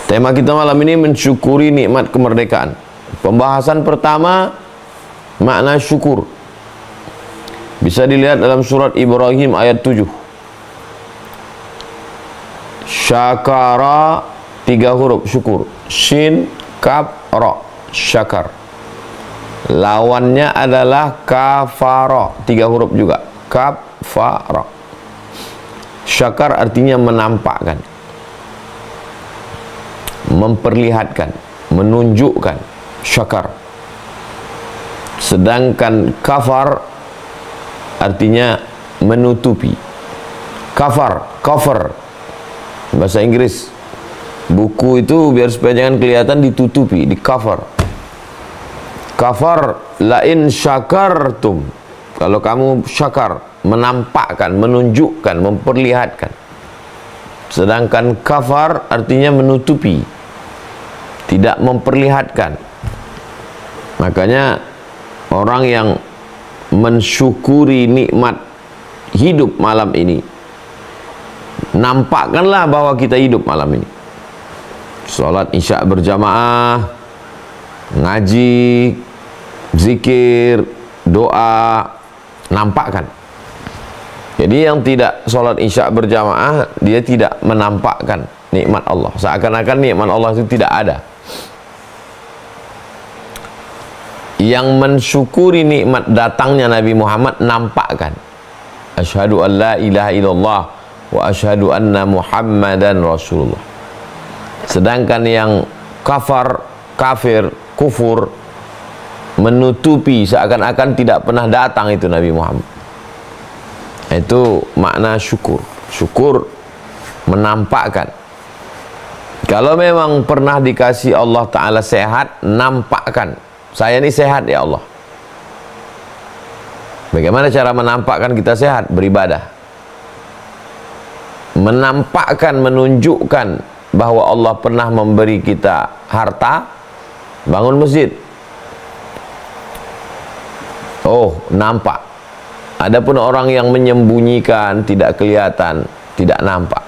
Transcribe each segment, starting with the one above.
Tema kita malam ini mensyukuri nikmat kemerdekaan. Pembahasan pertama, makna syukur. Bisa dilihat dalam surat Ibrahim ayat 7. Syakara, 3 huruf syukur. Shin, kaf, ra. Syakar. Lawannya adalah kafara, 3 huruf juga. Kafara. Syakar artinya menampakkan, memperlihatkan, menunjukkan. Syakar. Sedangkan kafar artinya menutupi. Kafar, cover, bahasa Inggris. Buku itu biar supaya jangan kelihatan ditutupi, di cover. Kafar, lain syakartum. Kalau kamu syakar, menampakkan, menunjukkan, memperlihatkan. Sedangkan kafar artinya menutupi, tidak memperlihatkan. Makanya orang yang mensyukuri nikmat hidup malam ini, nampakkanlah bahwa kita hidup malam ini. Salat isya berjamaah, ngaji, zikir, doa, nampakkan. Jadi yang tidak sholat isya berjamaah, dia tidak menampakkan nikmat Allah. Seakan-akan nikmat Allah itu tidak ada. Yang mensyukuri nikmat datangnya Nabi Muhammad, nampakkan. Asyhadu an la ilaha illallah wa asyhadu anna Muhammadan Rasulullah. Sedangkan yang kafar, kafir, kufur, menutupi, seakan-akan tidak pernah datang itu Nabi Muhammad. Itu makna syukur. Syukur menampakkan. Kalau memang pernah dikasih Allah Ta'ala sehat, nampakkan, saya ini sehat ya Allah. Bagaimana cara menampakkan kita sehat? Beribadah. Menampakkan, menunjukkan bahwa Allah pernah memberi kita harta, bangun masjid. Oh, nampak. Adapun orang yang menyembunyikan, tidak kelihatan, tidak nampak.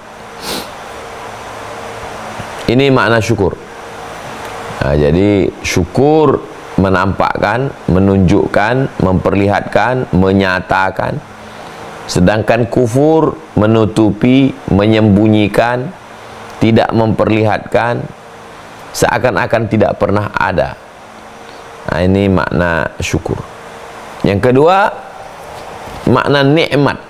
Ini makna syukur. Nah, jadi syukur menampakkan, menunjukkan, memperlihatkan, menyatakan. Sedangkan kufur menutupi, menyembunyikan, tidak memperlihatkan, seakan-akan tidak pernah ada. Nah, ini makna syukur. Yang kedua, makna nikmat.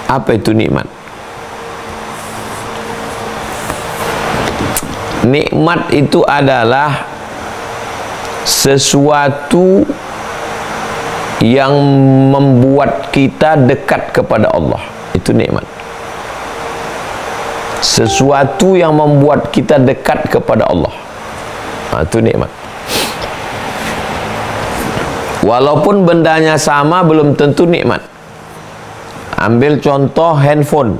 Apa itu nikmat? Nikmat itu adalah sesuatu yang membuat kita dekat kepada Allah. Itu nikmat. Sesuatu yang membuat kita dekat kepada Allah. Nah, itu nikmat. Walaupun bendanya sama, belum tentu nikmat. Ambil contoh handphone.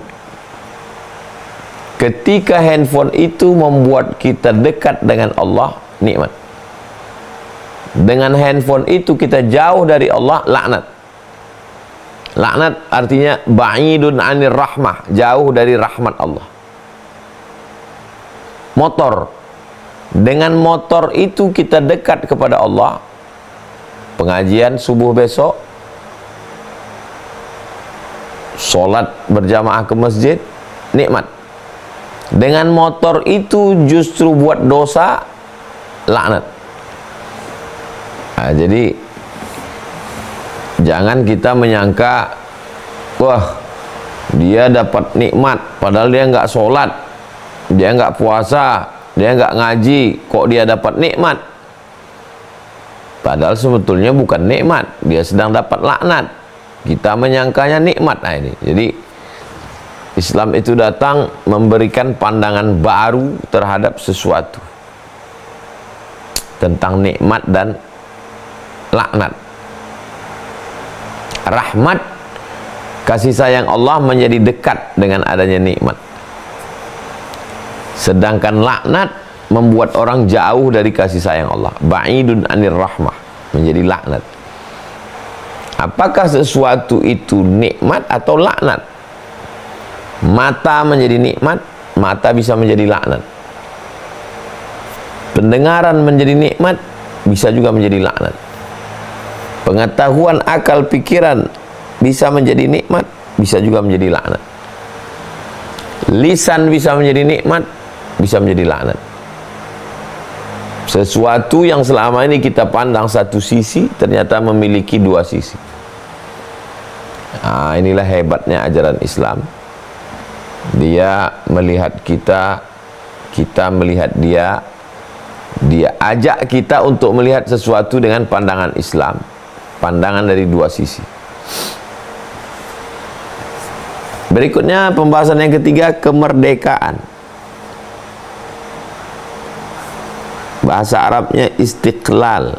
Ketika handphone itu membuat kita dekat dengan Allah, nikmat. Dengan handphone itu kita jauh dari Allah, laknat. Laknat artinya ba'idun anir rahmah, jauh dari rahmat Allah. Motor. Dengan motor itu kita dekat kepada Allah. Pengajian subuh besok, sholat berjamaah ke masjid, nikmat. Dengan motor itu justru buat dosa, laknat. Nah, jadi jangan kita menyangka, wah, dia dapat nikmat, padahal dia nggak sholat, dia nggak puasa, dia nggak ngaji, kok dia dapat nikmat? Padahal sebetulnya bukan nikmat, dia sedang dapat laknat. Kita menyangkanya nikmat. Nah, ini. Jadi Islam itu datang memberikan pandangan baru terhadap sesuatu tentang nikmat dan laknat. Rahmat, kasih sayang Allah menjadi dekat dengan adanya nikmat. Sedangkan laknat membuat orang jauh dari kasih sayang Allah. Ba'idun anir rahmah, menjadi laknat. Apakah sesuatu itu nikmat atau laknat? Mata menjadi nikmat, mata bisa menjadi laknat. Pendengaran menjadi nikmat, bisa juga menjadi laknat. Pengetahuan, akal, pikiran bisa menjadi nikmat, bisa juga menjadi laknat. Lisan bisa menjadi nikmat, bisa menjadi laknat. Sesuatu yang selama ini kita pandang satu sisi, ternyata memiliki dua sisi. Nah, inilah hebatnya ajaran Islam. Dia melihat kita, kita melihat dia. Dia ajak kita untuk melihat sesuatu dengan pandangan Islam, pandangan dari dua sisi. Berikutnya pembahasan yang ketiga, kemerdekaan. Bahasa Arabnya istiqlal.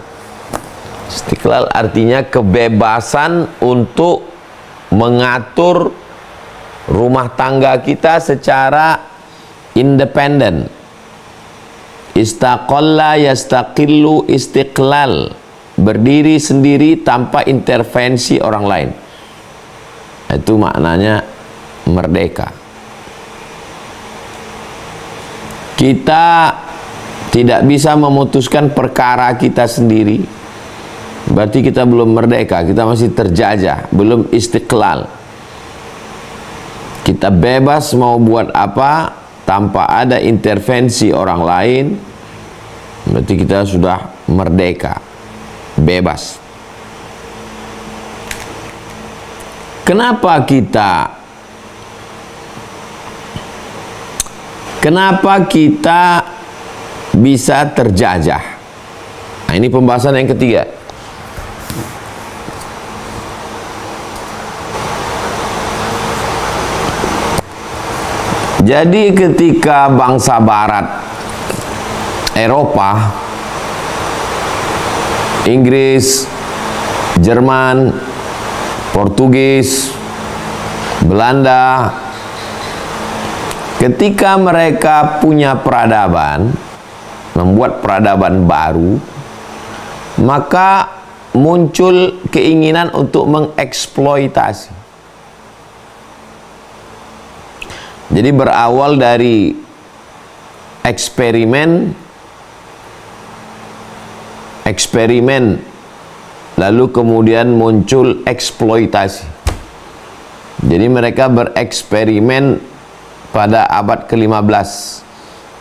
Istiqlal artinya kebebasan untuk mengatur rumah tangga kita secara independen. Istaqalla yastaqillu istiqlal, berdiri sendiri tanpa intervensi orang lain. Itu maknanya merdeka. Kita tidak bisa memutuskan perkara kita sendiri, berarti kita belum merdeka, kita masih terjajah, belum istiqlal. Kita bebas mau buat apa tanpa ada intervensi orang lain, berarti kita sudah merdeka, bebas. Kenapa kita bisa terjajah? Nah, ini pembahasan yang ketiga. Jadi ketika bangsa barat, Eropa, Inggris, Jerman, Portugis, Belanda, ketika mereka punya peradaban, membuat peradaban baru, maka muncul keinginan untuk mengeksploitasi. Jadi berawal dari eksperimen, lalu kemudian muncul eksploitasi. Jadi mereka bereksperimen pada abad ke-15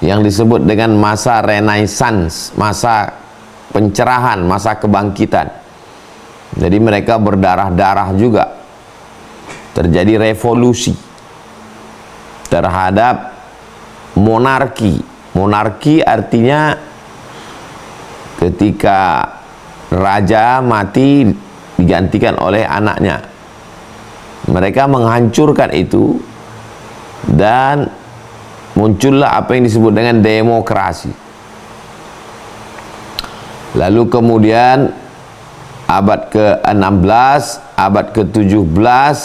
yang disebut dengan masa Renaissance, masa pencerahan, masa kebangkitan. Jadi mereka berdarah-darah juga. Terjadi revolusi terhadap monarki. Monarki artinya ketika raja mati digantikan oleh anaknya. Mereka menghancurkan itu dan muncullah apa yang disebut dengan demokrasi. Lalu kemudian abad ke-16, abad ke-17,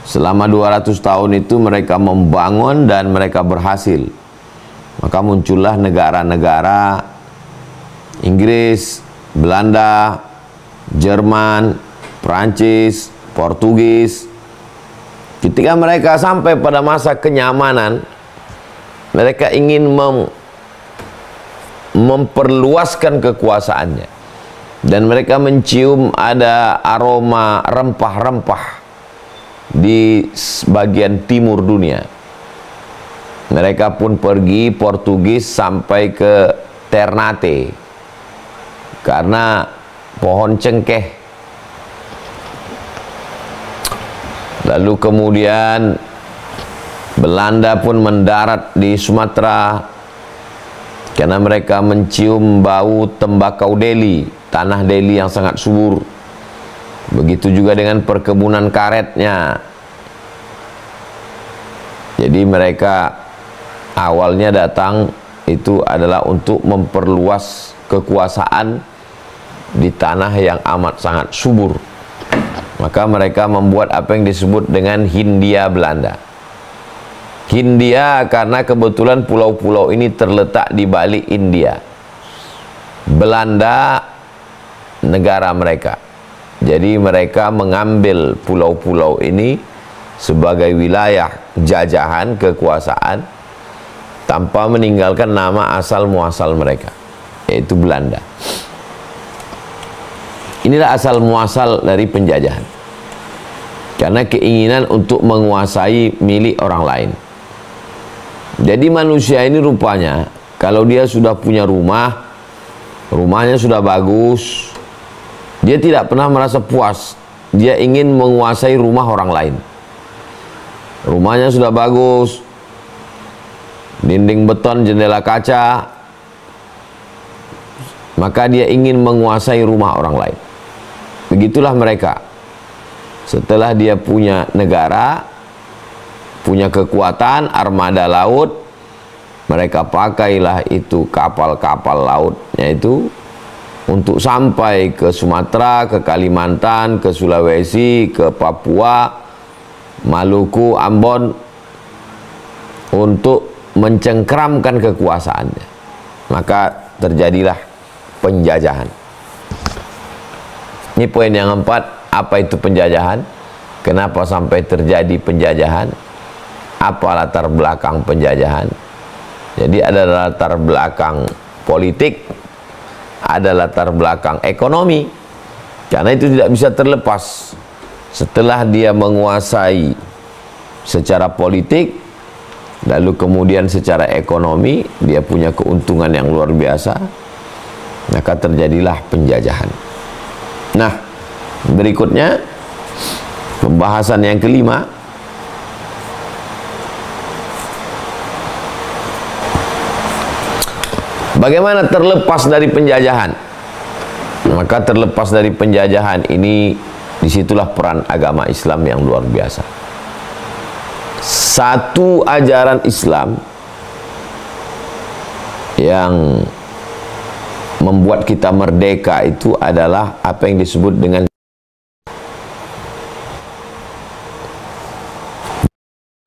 selama 200 tahun itu mereka membangun dan mereka berhasil. Maka muncullah negara-negara Inggris, Belanda, Jerman, Prancis, Portugis. Ketika mereka sampai pada masa kenyamanan, mereka ingin memperluaskan kekuasaannya. Dan mereka mencium ada aroma rempah-rempah di bagian timur dunia. Mereka pun pergi Portugis sampai ke Ternate karena pohon cengkeh. Lalu kemudian Belanda pun mendarat di Sumatera karena mereka mencium bau tembakau Delhi, tanah Delhi yang sangat subur. Begitu juga dengan perkebunan karetnya. Jadi mereka awalnya datang itu adalah untuk memperluas kekuasaan di tanah yang amat sangat subur. Maka mereka membuat apa yang disebut dengan Hindia Belanda. Hindia karena kebetulan pulau-pulau ini terletak di balik India. Belanda negara mereka. Jadi mereka mengambil pulau-pulau ini sebagai wilayah jajahan kekuasaan tanpa meninggalkan nama asal muasal mereka, yaitu Belanda. Inilah asal muasal dari penjajahan, karena keinginan untuk menguasai milik orang lain. Jadi manusia ini rupanya kalau dia sudah punya rumah, rumahnya sudah bagus, dia tidak pernah merasa puas. Dia ingin menguasai rumah orang lain. Rumahnya sudah bagus, dinding beton, jendela kaca, maka dia ingin menguasai rumah orang lain. Begitulah mereka. Setelah dia punya negara, punya kekuatan, armada laut, mereka pakailah itu kapal-kapal lautnya itu untuk sampai ke Sumatera, ke Kalimantan, ke Sulawesi, ke Papua, Maluku, Ambon, untuk mencengkramkan kekuasaannya. Maka terjadilah penjajahan. Ini poin yang keempat. Apa itu penjajahan? Kenapa sampai terjadi penjajahan? Apa latar belakang penjajahan? Jadi ada latar belakang politik, ada latar belakang ekonomi. Karena itu tidak bisa terlepas. Setelah dia menguasai secara politik, lalu kemudian secara ekonomi, dia punya keuntungan yang luar biasa, maka terjadilah penjajahan. Nah, berikutnya pembahasan yang kelima, bagaimana terlepas dari penjajahan. Maka terlepas dari penjajahan ini, disitulah peran agama Islam yang luar biasa. Satu ajaran Islam yang membuat kita merdeka itu adalah apa yang disebut dengan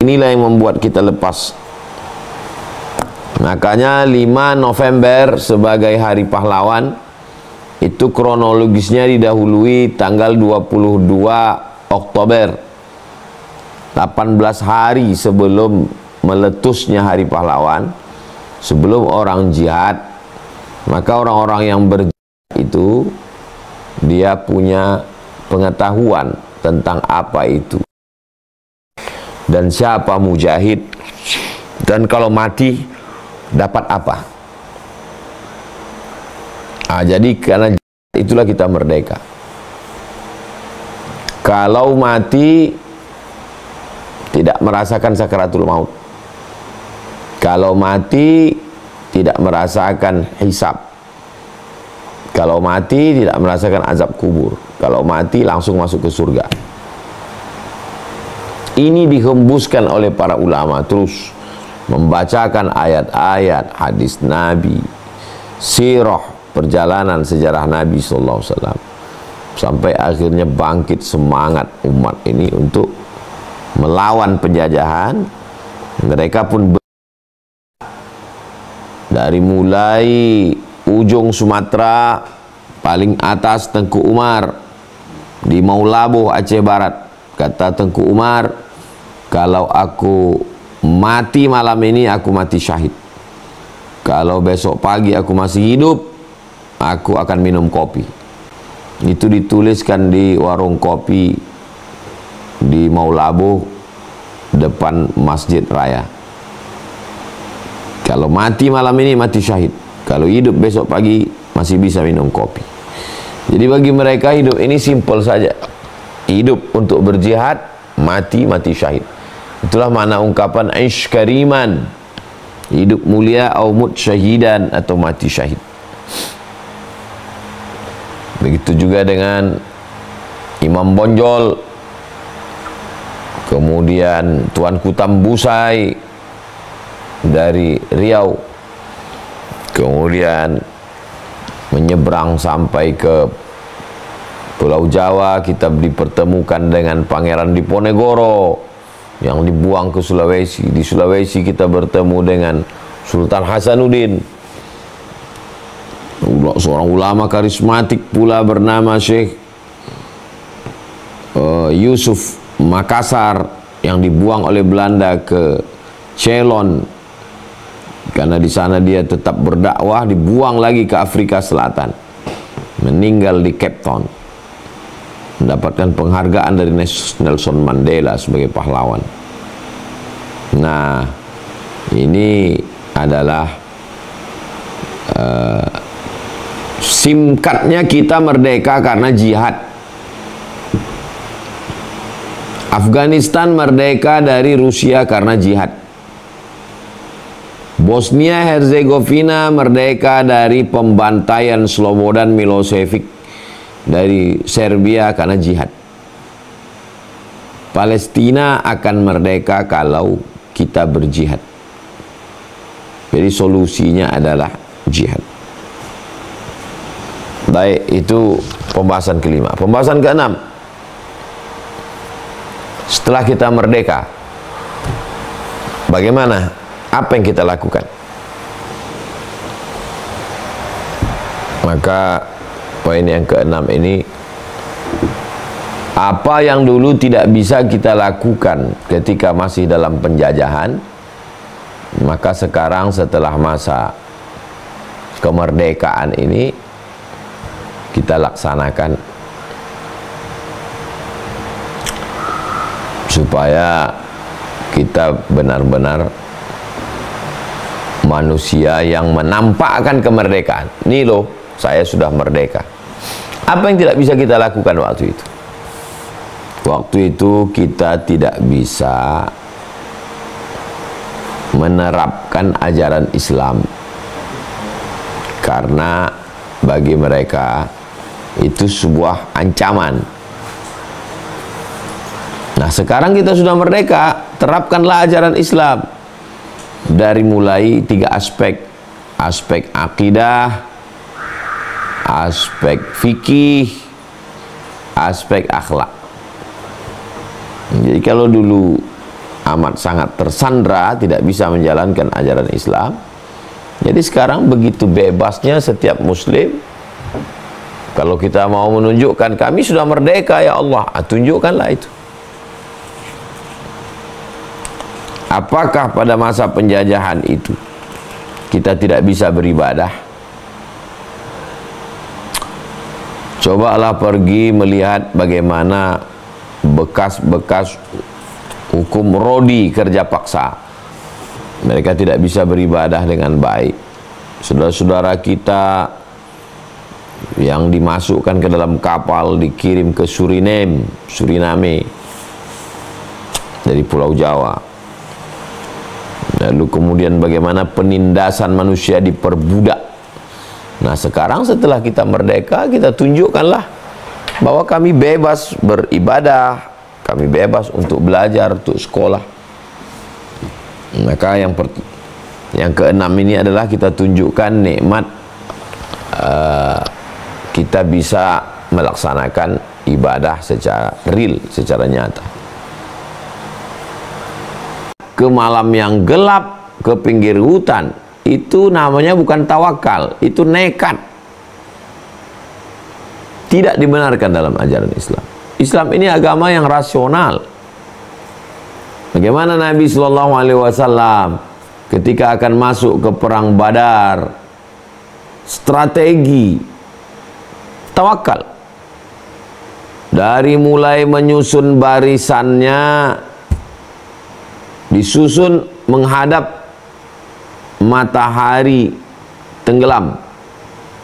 inilah yang membuat kita lepas. Makanya 5 November sebagai hari pahlawan itu kronologisnya didahului tanggal 22 Oktober, 18 hari sebelum meletusnya hari pahlawan, sebelum orang jihad. Maka orang-orang yang berjihad itu dia punya pengetahuan tentang apa itu dan siapa mujahid, dan kalau mati dapat apa. Jadi karena itulah kita merdeka. Kalau mati tidak merasakan sakaratul maut, kalau mati tidak merasakan hisab, kalau mati tidak merasakan azab kubur, kalau mati langsung masuk ke surga. Ini dihembuskan oleh para ulama, terus membacakan ayat-ayat hadis Nabi, sirah, perjalanan sejarah Nabi SAW, sampai akhirnya bangkit semangat umat ini untuk melawan penjajahan. Mereka pun dari mulai ujung Sumatera paling atas Tengku Umar di Maulaboh, Aceh Barat. Kata Tengku Umar, kalau aku mati malam ini, aku mati syahid. Kalau besok pagi aku masih hidup, aku akan minum kopi. Itu dituliskan di warung kopi di Maulaboh depan Masjid Raya. Kalau mati malam ini, mati syahid. Kalau hidup besok pagi, masih bisa minum kopi. Jadi bagi mereka hidup ini simpel saja. Hidup untuk berjihad, mati syahid. Itulah makna ungkapan aish kariman, hidup mulia, au mut syahidan, atau mati syahid. Begitu juga dengan Imam Bonjol, kemudian Tuanku Tambusai dari Riau, kemudian menyeberang sampai ke Pulau Jawa, kita dipertemukan dengan Pangeran Diponegoro yang dibuang ke Sulawesi. Di Sulawesi kita bertemu dengan Sultan Hasanuddin, seorang ulama karismatik pula bernama Syekh Yusuf Makassar, yang dibuang oleh Belanda ke Ceylon karena di sana dia tetap berdakwah, dibuang lagi ke Afrika Selatan, meninggal di Cape Town, mendapatkan penghargaan dari Nelson Mandela sebagai pahlawan. Nah, ini adalah singkatnya kita merdeka karena jihad. Afghanistan merdeka dari Rusia karena jihad. Bosnia Herzegovina merdeka dari pembantaian Slobodan Milosevic dari Serbia karena jihad. Palestina akan merdeka kalau kita berjihad. Jadi solusinya adalah jihad. Baik, itu pembahasan kelima. Pembahasan keenam, setelah kita merdeka, bagaimana? Apa yang kita lakukan? Maka poin yang keenam ini, apa yang dulu tidak bisa kita lakukan ketika masih dalam penjajahan, maka sekarang setelah masa kemerdekaan ini kita laksanakan supaya kita benar-benar manusia yang menampakkan kemerdekaan. Ini loh, saya sudah merdeka. Apa yang tidak bisa kita lakukan waktu itu? Waktu itu kita tidak bisa menerapkan ajaran Islam karena bagi mereka itu sebuah ancaman. Nah, sekarang kita sudah merdeka, terapkanlah ajaran Islam dari mulai 3 aspek: aspek akidah, aspek fikih, aspek akhlak. Jadi kalau dulu amat sangat tersandra, tidak bisa menjalankan ajaran Islam, jadi sekarang begitu bebasnya setiap muslim. Kalau kita mau menunjukkan kami sudah merdeka ya Allah, tunjukkanlah itu. Apakah pada masa penjajahan itu kita tidak bisa beribadah? Cobalah pergi melihat bagaimana bekas-bekas hukum rodi, kerja paksa. Mereka tidak bisa beribadah dengan baik. Saudara-saudara kita yang dimasukkan ke dalam kapal dikirim ke Suriname dari Pulau Jawa. Lalu kemudian bagaimana penindasan manusia diperbudak. Nah, sekarang setelah kita merdeka, kita tunjukkanlah bahwa kami bebas beribadah, kami bebas untuk belajar, untuk sekolah. Maka yang keenam ini adalah kita tunjukkan nikmat kita bisa melaksanakan ibadah secara real, secara nyata. Ke malam yang gelap, ke pinggir hutan, itu namanya bukan tawakal, itu nekat. Tidak dibenarkan dalam ajaran Islam. Islam ini agama yang rasional. Bagaimana Nabi SAW ketika akan masuk ke perang Badar, strategi tawakal. Dari mulai menyusun barisannya, disusun menghadap matahari tenggelam,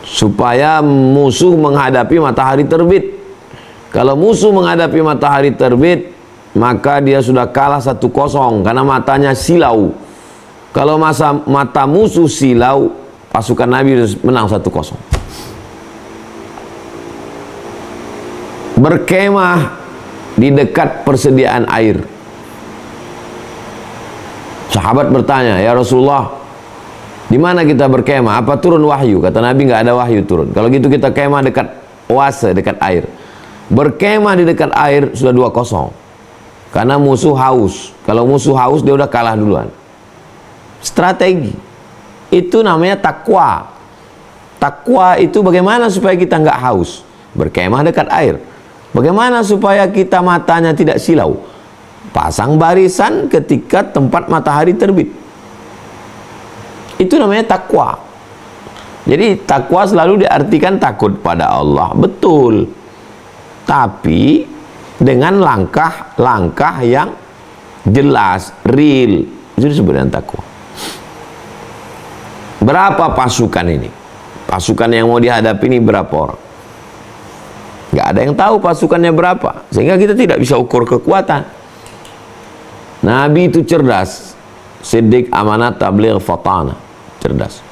supaya musuh menghadapi matahari terbit. Kalau musuh menghadapi matahari terbit, maka dia sudah kalah 1-0 karena matanya silau. Kalau mata musuh silau, pasukan Nabi menang 1-0. Berkemah di dekat persediaan air. Sahabat bertanya, ya Rasulullah, di mana kita berkemah? Apa turun wahyu? Kata Nabi, nggak ada wahyu turun. Kalau gitu kita kemah dekat oase, dekat air. Berkemah di dekat air sudah 2-0. Karena musuh haus. Kalau musuh haus, dia udah kalah duluan. Strategi. Itu namanya takwa. Takwa itu bagaimana supaya kita nggak haus? Berkemah dekat air. Bagaimana supaya kita matanya tidak silau? pasang barisan ketika tempat matahari terbit. Itu namanya takwa. Jadi takwa selalu diartikan takut pada Allah, betul, tapi dengan langkah-langkah yang jelas, real. Itu disebut dengan takwa. Berapa pasukan ini? Pasukan yang mau dihadapi ini berapa orang? Nggak ada yang tahu pasukannya berapa, sehingga kita tidak bisa ukur kekuatan. Nabi itu cerdas, siddiq, amanat, tabligh, fatana, cerdas.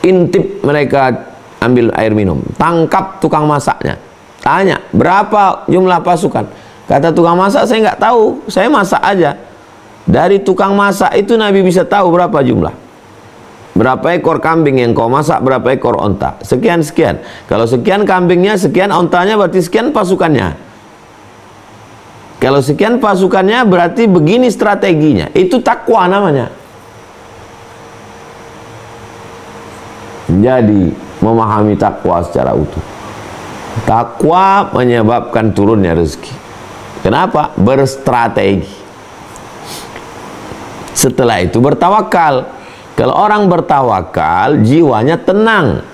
Intip mereka ambil air minum, tangkap tukang masaknya, tanya berapa jumlah pasukan. Kata tukang masak, saya nggak tahu, saya masak aja. Dari tukang masak itu Nabi bisa tahu berapa jumlah, berapa ekor kambing yang kau masak, berapa ekor onta, sekian. Kalau sekian kambingnya, sekian ontanya, berarti sekian pasukannya. Kalau sekian pasukannya, berarti begini strateginya. Itu takwa namanya. Jadi memahami takwa secara utuh. Takwa menyebabkan turunnya rezeki. Kenapa? Berstrategi. Setelah itu bertawakal. Kalau orang bertawakal, jiwanya tenang.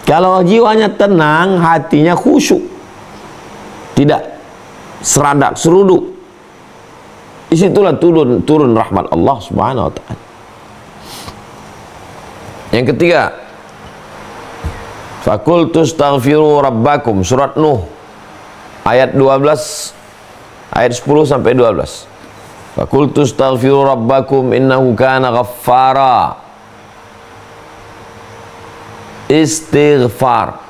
Kalau jiwanya tenang, hatinya khusyuk, tidak seradak seruduk. Disitulah turun rahmat Allah Subhanahu wa ta'ala. Yang ketiga, Fakultu astaghfiru rabbakum, surat Nuh ayat 12, ayat 10 sampai 12. Fakultu astaghfiru rabbakum innahu kana ghaffara. Istighfar.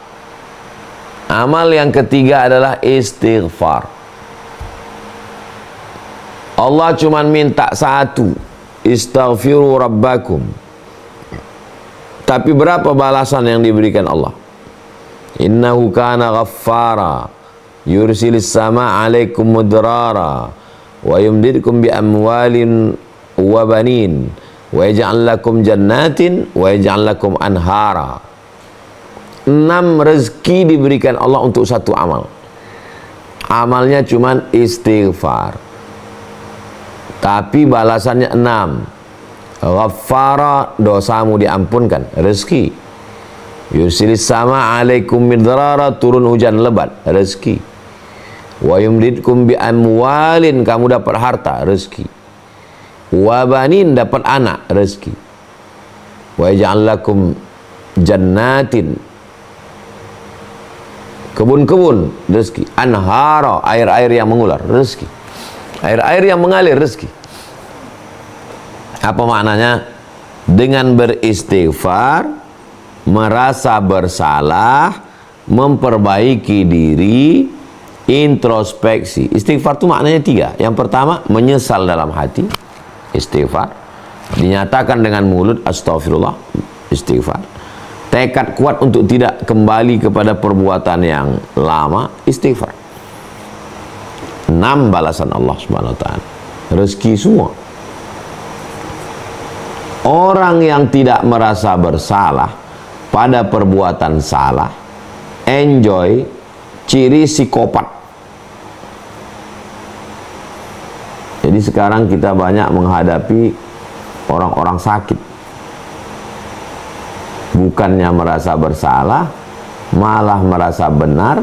Amal yang ketiga adalah istighfar. Allah cuma minta satu, istaghfiru rabbakum. Tapi berapa balasan yang diberikan Allah? Innahu kana ghaffara yursilis sama alaikum mudrara wa yumdidkum bi amwalin wa banin wa yaj'al lakum jannatin wa yaj'al lakum anhara. 6 rezeki diberikan Allah untuk satu amal. Amalnya cuma istighfar, tapi balasannya 6. Ghaffara, dosamu diampunkan, rezeki. Yursilis sama alaikum midrara, turun hujan lebat, rezeki. Wa yumdidkum bi amwalin, kamu dapat harta, rezeki. Wa banin, dapat anak, rezeki. Wa yaj'al lakum jannatin, kebun-kebun, rezeki. Anhara, air-air yang mengular, rezeki. Air-air yang mengalir, rezeki. Apa maknanya? Dengan beristighfar, merasa bersalah, memperbaiki diri, introspeksi. Istighfar itu maknanya 3. Yang pertama, menyesal dalam hati, istighfar. Dinyatakan dengan mulut, astagfirullah, istighfar. Tekad kuat untuk tidak kembali kepada perbuatan yang lama, istighfar. 6 balasan Allah Subhanahu wa ta'ala. Rezeki semua. Orang yang tidak merasa bersalah pada perbuatan salah, enjoy, ciri psikopat. Jadi sekarang kita banyak menghadapi orang-orang sakit. Bukannya merasa bersalah, malah merasa benar,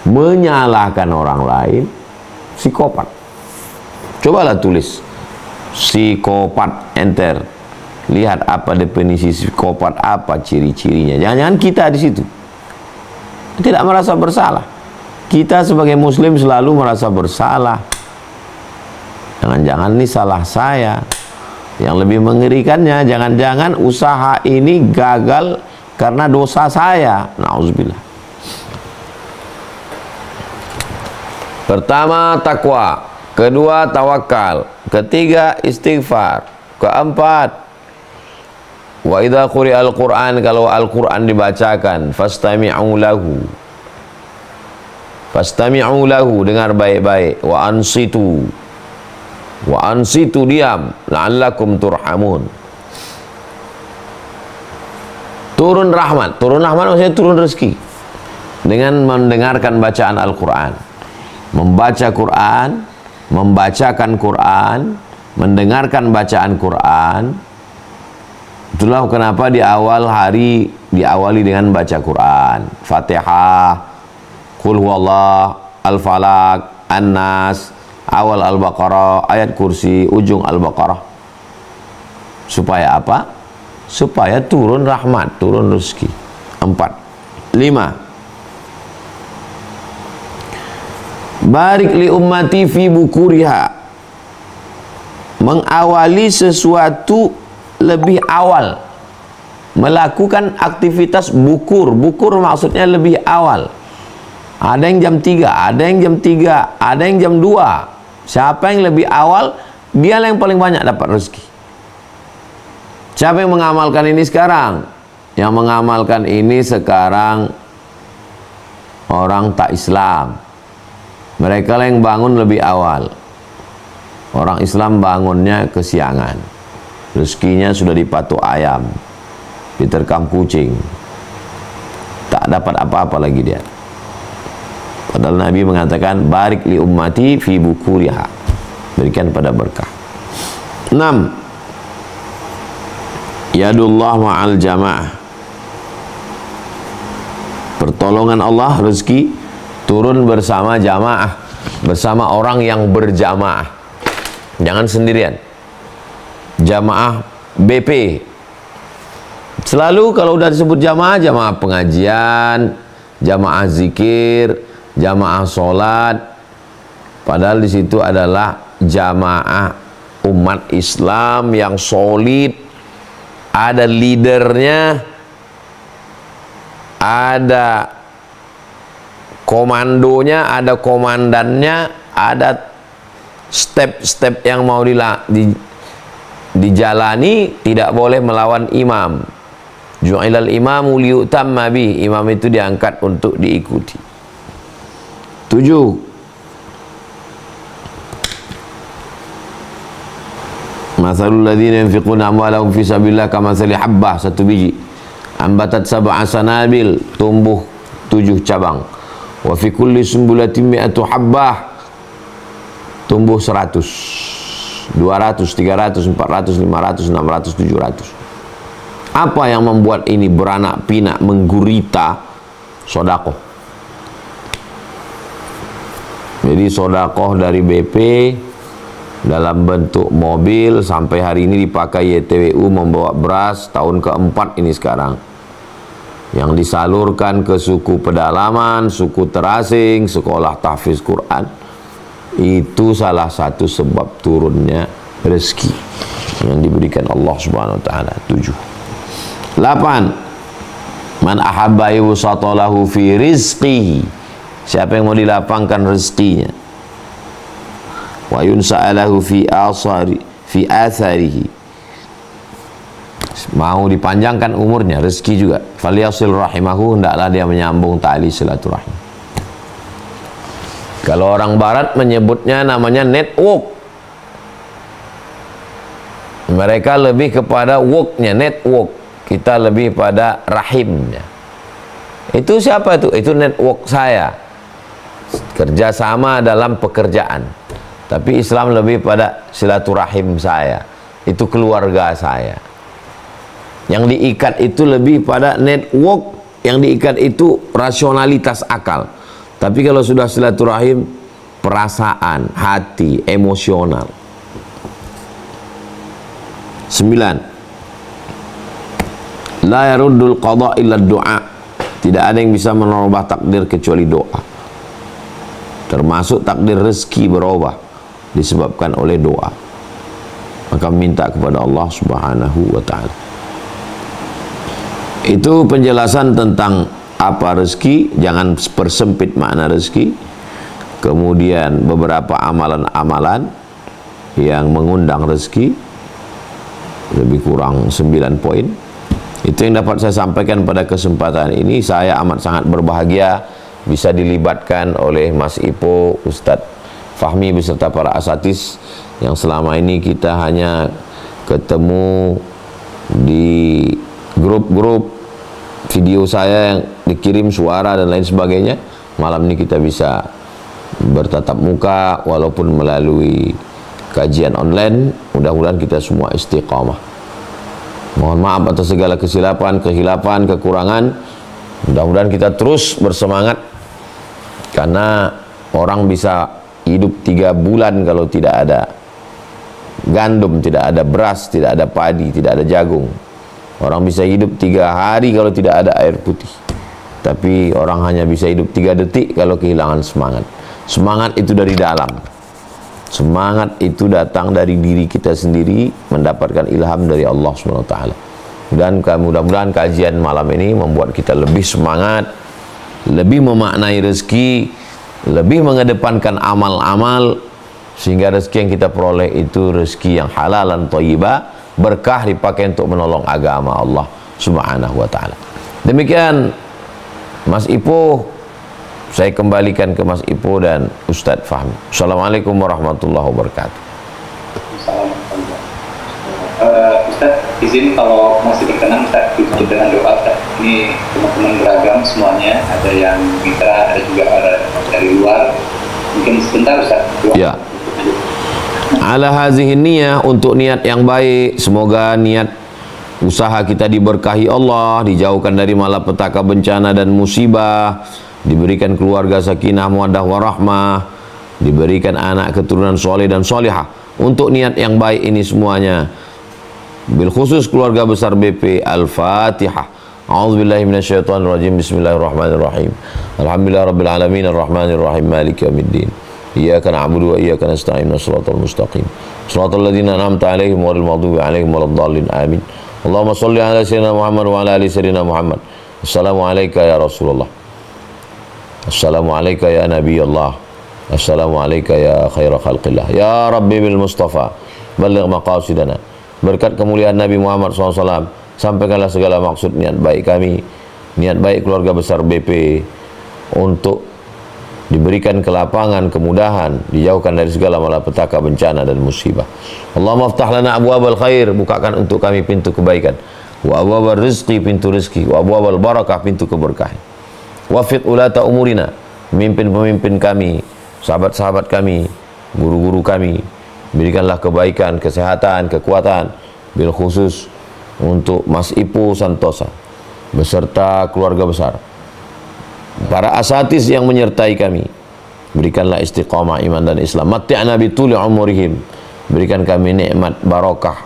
menyalahkan orang lain, psikopat. Cobalah tulis psikopat, enter. Lihat apa definisi psikopat, apa ciri-cirinya. Jangan-jangan kita di situ tidak merasa bersalah. Kita sebagai muslim selalu merasa bersalah. Jangan-jangan ini salah saya. Yang lebih mengerikannya, jangan-jangan usaha ini gagal karena dosa saya. Nauzubillah. Pertama, takwa. Kedua, tawakal. Ketiga, istighfar. Keempat, wa idza quri'al Qur'an, kalau Al-Qur'an dibacakan, fastami'u lahu. Fastami'u lahu, dengar baik-baik. Wa ansitu. Wa ansitu, diam. La'allakum turhamun. Turun rahmat. Turun rahmat maksudnya turun rezeki. Dengan mendengarkan bacaan Al-Qur'an. Membaca Quran, membacakan Quran, mendengarkan bacaan Quran. Itulah kenapa di awal hari diawali dengan baca Quran, Fatihah, Qul huwallah, Al-Falaq, An-Nas, awal Al-Baqarah, ayat kursi, ujung Al-Baqarah. Supaya apa? Supaya turun rahmat, turun rezeki. 4. 5. Barik li ummati fi bukuriha. Mengawali sesuatu lebih awal, melakukan aktivitas bukur. Bukur maksudnya lebih awal. Ada yang jam 3, ada yang jam 3, ada yang jam 2. Siapa yang lebih awal, dia yang paling banyak dapat rezeki. Siapa yang mengamalkan ini sekarang? Yang mengamalkan ini sekarang orang tak Islam. Mereka yang bangun lebih awal. Orang Islam bangunnya kesiangan. Rezekinya sudah dipatuk ayam, diterkam kucing, tak dapat apa-apa lagi dia. Padahal Nabi mengatakan barik li ummati fi bukuriha, berikan pada berkah. 6. Yadullah ma'al jamaah. Pertolongan Allah, rezeki turun bersama jamaah, bersama orang yang berjamaah. Jangan sendirian. Jamaah BP. Selalu kalau udah disebut jamaah, jamaah pengajian, jamaah zikir, jamaah sholat. Padahal di situ adalah jamaah umat Islam yang solid. Ada leadernya, ada komandonya, ada komandannya, ada step-step yang mau dijalani. Tidak boleh melawan imam. Ju'ilal imamu liyutamma bih. Imam itu diangkat untuk diikuti. 7. Mathalul ladzina yunfiquna amwalahum fi sabilillah kamathali habbah, 1 biji, ambatat sab'a sanabil, tumbuh 7 cabang, wa fi kulli sumbulatin mi'atu habbah, tumbuh 100, 200, 300, 400, 500, 600, 700. Apa yang membuat ini beranak pinak menggurita? Sodakoh. Jadi sodakoh dari BP dalam bentuk mobil, sampai hari ini dipakai YTWU membawa beras tahun keempat ini sekarang, yang disalurkan ke suku pedalaman, suku terasing, sekolah tahfiz Quran. Itu salah satu sebab turunnya rezeki yang diberikan Allah Subhanahu wa taala. 7. 8. Man ahabba yusatalahu fi rizqihi. Siapa yang mau dilapangkan rezekinya, wa yunsa'alahu fi atharihi, mau dipanjangkan umurnya, rezeki juga, falyasil rahimahu, hendaklah dia menyambung tali silaturahim. Kalau orang barat menyebutnya namanya network. Mereka lebih kepada worknya, network. Kita lebih pada rahimnya. Itu siapa itu? Itu network saya. Kerjasama dalam pekerjaan. Tapi Islam lebih pada silaturahim saya. Itu keluarga saya. Yang diikat itu lebih pada network. Yang diikat itu rasionalitas akal. Tapi kalau sudah silaturahim, perasaan, hati, emosional. 9. La yaruddul qada illa du'a. Tidak ada yang bisa merubah takdir kecuali doa. Termasuk takdir rezeki berubah disebabkan oleh doa. Maka minta kepada Allah Subhanahu wa ta'ala. Itu penjelasan tentang apa rezeki. Jangan persempit makna rezeki. Kemudian beberapa amalan-amalan yang mengundang rezeki, lebih kurang 9 poin. Itu yang dapat saya sampaikan pada kesempatan ini. Saya amat sangat berbahagia bisa dilibatkan oleh Mas Ipo, Ustadz Fahmi beserta para asatis yang selama ini kita hanya ketemu di grup-grup video saya yang dikirim suara dan lain sebagainya. Malam ini kita bisa bertatap muka walaupun melalui kajian online. Mudah-mudahan kita semua istiqamah. Mohon maaf atas segala kesilapan, kehilafan, kekurangan. Mudah-mudahan kita terus bersemangat, karena orang bisa hidup 3 bulan kalau tidak ada gandum, tidak ada beras, tidak ada padi, tidak ada jagung. Orang bisa hidup 3 hari kalau tidak ada air putih. Tapi orang hanya bisa hidup 3 detik kalau kehilangan semangat. Semangat itu dari dalam. Semangat itu datang dari diri kita sendiri, mendapatkan ilham dari Allah SWT. Dan mudah-mudahan kajian malam ini membuat kita lebih semangat, lebih memaknai rezeki, lebih mengedepankan amal-amal, sehingga rezeki yang kita peroleh itu rezeki yang halal dan thayyibah, berkah, dipakai untuk menolong agama Allah Subhanahu wa taala. Demikian Mas Ipo, saya kembalikan ke Mas Ipo dan Ustadz Fahmi. Assalamualaikum warahmatullahi wabarakatuh. Ustadz, izin kalau masih berkenan Ustadz ditutup dengan doa Ustadz. Ini teman-teman beragam semuanya, ada yang mitra, ada juga dari luar. Mungkin sebentar Ustadz doa. Ya. Ala hazihin niyah, untuk niat yang baik, semoga niat usaha kita diberkahi Allah, dijauhkan dari malapetaka, bencana dan musibah, diberikan keluarga sakinah mawaddah warahmah, diberikan anak keturunan soleh dan solihah. Untuk niat yang baik ini semuanya, bil khusus keluarga besar BP, Al-Fatihah. A'udzubillahi minasyaitonirrajim. Bismillahirrahmanirrahim. Alhamdulillahirabbil alamin arrahmanir rahim maliki yaumiddin. Iyyaka na'budu wa iyyaka nasta'in. Shiratal mustaqim. Shiratal ladzina an'amta 'alaihim ghairil maghdubi 'alaihim waladdallin. Amin. Allahumma shalli ala sayyidina Muhammad wa ala ali sayyidina Muhammad. Assalamu alayka ya Rasulullah. Assalamu alayka ya Nabi Allah. Assalamu alayka ya khaira khalqillah. Ya Rabbi bil Mustafa balligh maqasidana. Berkat kemuliaan Nabi Muhammad SAW, sampaikanlah segala maksud niat baik kami, niat baik keluarga besar BP, untuk diberikan kelapangan, kemudahan, dijauhkan dari segala malapetaka, bencana dan musibah. Allahumma aftah lana abwabal khair, bukakan untuk kami pintu kebaikan, wa abwabal rizqi, pintu rizki, wa abwabal barakah, pintu keberkahan. Wafiq ulata umurina, pemimpin-pemimpin kami, sahabat-sahabat kami, guru-guru kami, berikanlah kebaikan, kesehatan, kekuatan, bil khusus untuk Mas Ipo Santosa beserta keluarga besar, para asatis yang menyertai kami, berikanlah istiqamah iman dan Islam. Matti'na bituli umurihim, berikan kami nikmat barakah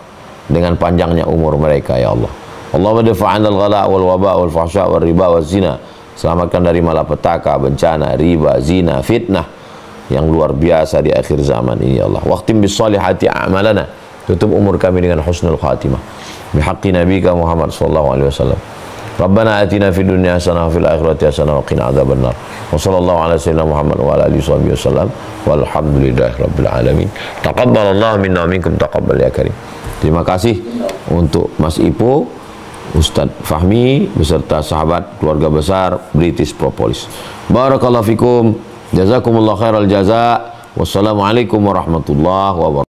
dengan panjangnya umur mereka ya Allah. Allahumma dafa'ana al-ghala wal waba wal fahsya wal riba wal zina, selamatkan dari malapetaka, bencana, riba, zina, fitnah yang luar biasa di akhir zaman ini ya Allah. Waqtim bis salihati a'malana, tutup umur kami dengan husnul khatimah bihaqqi nabiyika Muhammad sallallahu alaihi wasallam. Rabbana atina fid dunya hasanah wa fil akhirati hasanah wa qina adzabannar. Wa sallallahu ala sayyidina Muhammad wa ala alihi wasallam. Walhamdulillahi rabbil alamin. Taqabbalallahu minna wa minkum taqabbal ya karim. Terima kasih untuk Mas Ipo, Ustadz Fahmi beserta sahabat keluarga besar British Propolis. Barakallahu fikum. Jazakumullah khairal jaza. Wassalamualaikum warahmatullahi wabarakatuh.